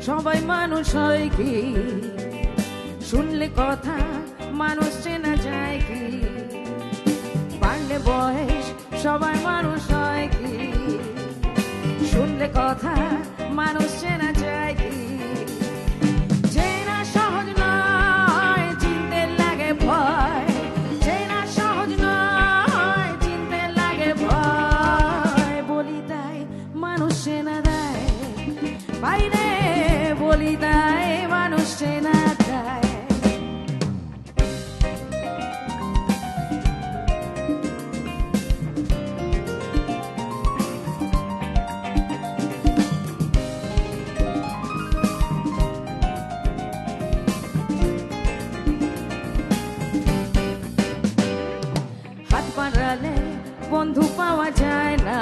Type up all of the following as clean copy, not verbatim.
সবাই মানুষ হয় কি, শুনলে কথা মানুষ চেনা যায় কি, বাড়লে বয়স সবাই মানুষ হয় কি, শুনলে কথা মানুষ চেনা যায় কি, চেনা সহজ নয় চিনতে লাগে ভয়, চেনা সহজ নয় চিনতে লাগে ভয়, বলি তাই মানুষ চেনা দেয়, বাইরে বলি তাই মানুষ চেনা দেয়। হাত বাড়ালে বন্ধু পাওয়া যায় না,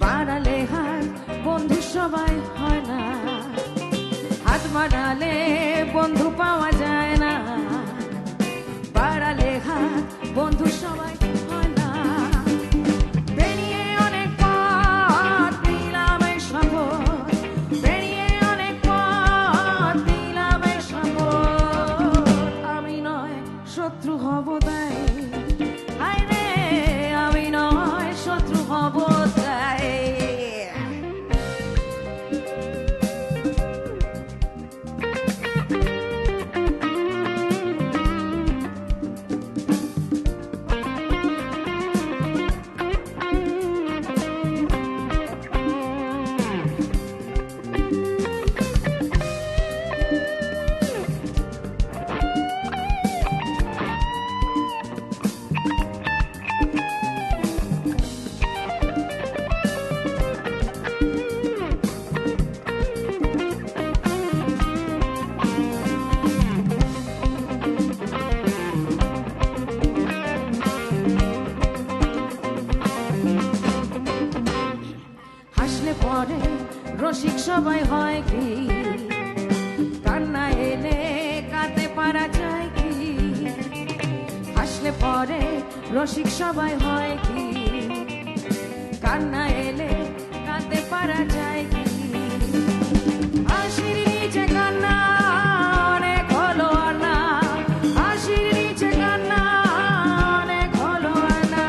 বাড়ালে হাত বন্ধু সবাই হয় না, হাত বাড়ালে বন্ধু পাওয়া যায় না, বাড়ালে হাত বন্ধু সবাই হয় না, বেরিয়ে অনেক পথ নিলাম এই শপথ, বেরিয়ে অনেক পথ নিলাম এই শপথ, আমি নয় শত্রু হব তাই, হায় রে আমি নয় শত্রু হব তাই। হাসলে পরে রসিক সবাই হয় কি, কান্না এলে কাঁদতে পারা যায় কি, হাসলে পরে রসিক সবাই হয় কি, কান্না এলে কাঁদতে পারা যায় কি, হাসির নিচে কান্না অনেক হলো আনা, হাসির নিচে কান্না অনেক হলো আনা,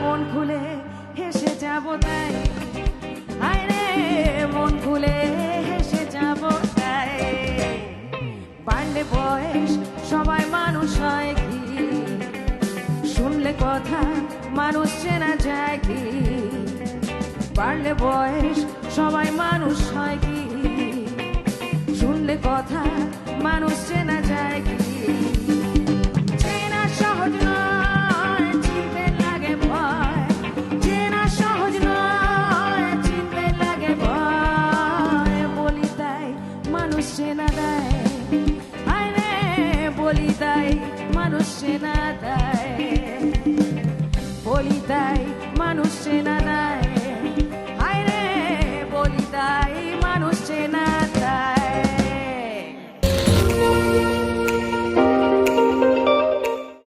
মন খুলে হেসে যাবো তাই, হায় রে মন খুলে হেসে যাব তাই, বাড়লে বয়স সবাই মানুষ হয় কি, শুনলে কথা মানুষ চেনা যায় কি, বাড়লে বয়স সবাই মানুষ হয় কি, শুনলে কথা মানুষ চেনা যায় কি, চেনা সহজ নয় চিনতে লাগে ভয়, চেনা সহজ নয় চিনতে লাগে ভয়, বলি তাই মানুষ চেনা দেয়, হায় রে বলি তাই মানুষ চেনা দেয়, বলি তাই মানুষ চেনা